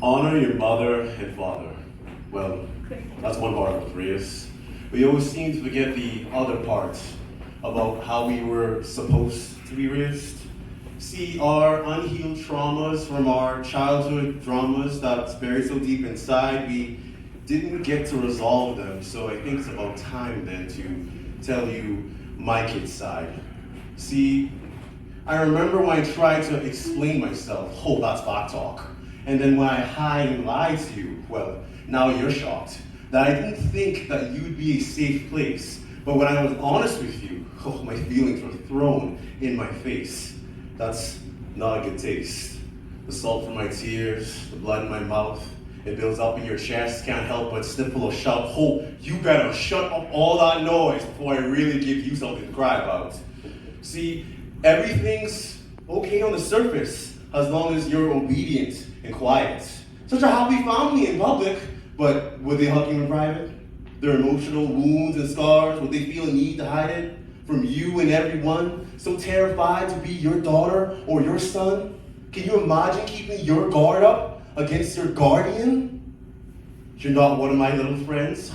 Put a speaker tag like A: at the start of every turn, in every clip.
A: Honor your mother and father. Well, that's one part of us raised. We always seem to forget the other part about how we were supposed to be raised. See, our unhealed traumas from our childhood dramas that's buried so deep inside, we didn't get to resolve them. So I think it's about time then to tell you my kid's side. See, I remember when I tried to explain myself, oh, that's back talk. And then when I hide and lie to you, well, now you're shocked that I didn't think that you'd be a safe place. But when I was honest with you, oh, my feelings were thrown in my face. That's not a good taste. The salt from my tears, the blood in my mouth, it builds up in your chest, can't help but sniffle or shout, oh, you better shut up all that noise before I really give you something to cry about. See, everything's okay on the surface as long as you're obedient and quiet. Such a happy family in public, but would they hug you in private? Their emotional wounds and scars, would they feel a need to hide it from you and everyone? So terrified to be your daughter or your son? Can you imagine keeping your guard up against your guardian? You're not one of my little friends.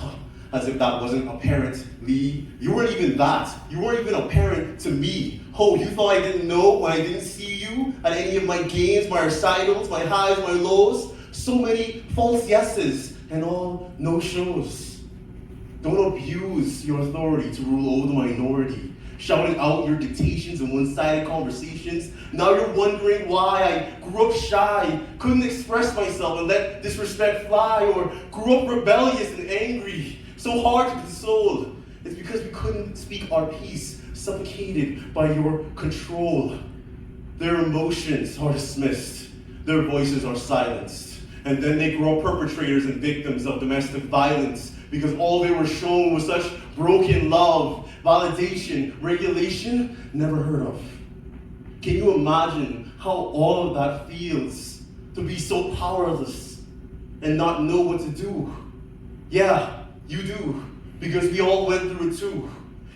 A: As if that wasn't apparent, Lee. You weren't even that. You weren't even apparent to me. Oh, you thought I didn't know when I didn't see you at any of my games, my recitals, my highs, my lows? So many false yeses and all no shows. Don't abuse your authority to rule over the minority, shouting out your dictations and one-sided conversations. Now you're wondering why I grew up shy, couldn't express myself and let disrespect fly, or grew up rebellious and angry, so hard to console. It's because we couldn't speak our piece, suffocated by your control. Their emotions are dismissed, their voices are silenced, and then they grow up perpetrators and victims of domestic violence because all they were shown was such broken love, validation, regulation, never heard of. Can you imagine how all of that feels, to be so powerless and not know what to do? Yeah, you do, because we all went through it too.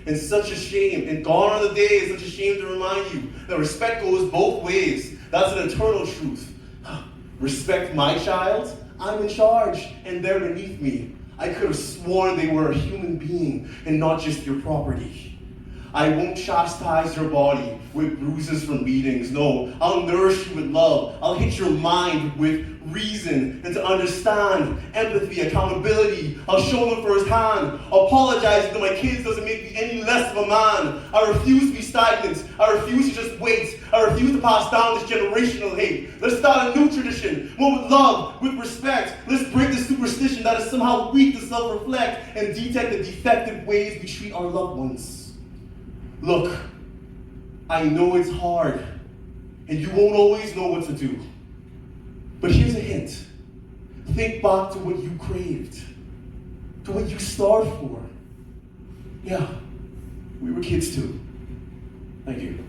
A: And such a shame, and gone are the days, such a shame to remind you that respect goes both ways. That's an eternal truth. Respect my child, I'm in charge, and they're beneath me. I could have sworn they were a human being and not just your property. I won't chastise your body with bruises from beatings. No, I'll nourish you with love. I'll hit your mind with reason and to understand, empathy, accountability. I'll show them firsthand. Apologizing to my kids doesn't make me any less of a man. I refuse to be stagnant. I refuse to just wait. I refuse to pass down this generational hate. Let's start a new tradition, one with love, with respect. Let's break the superstition that is somehow weak to self-reflect and detect the defective ways we treat our loved ones. Look, I know it's hard, and you won't always know what to do. But here's a hint. Think back to what you craved, to what you starved for. Yeah, we were kids too. Thank you.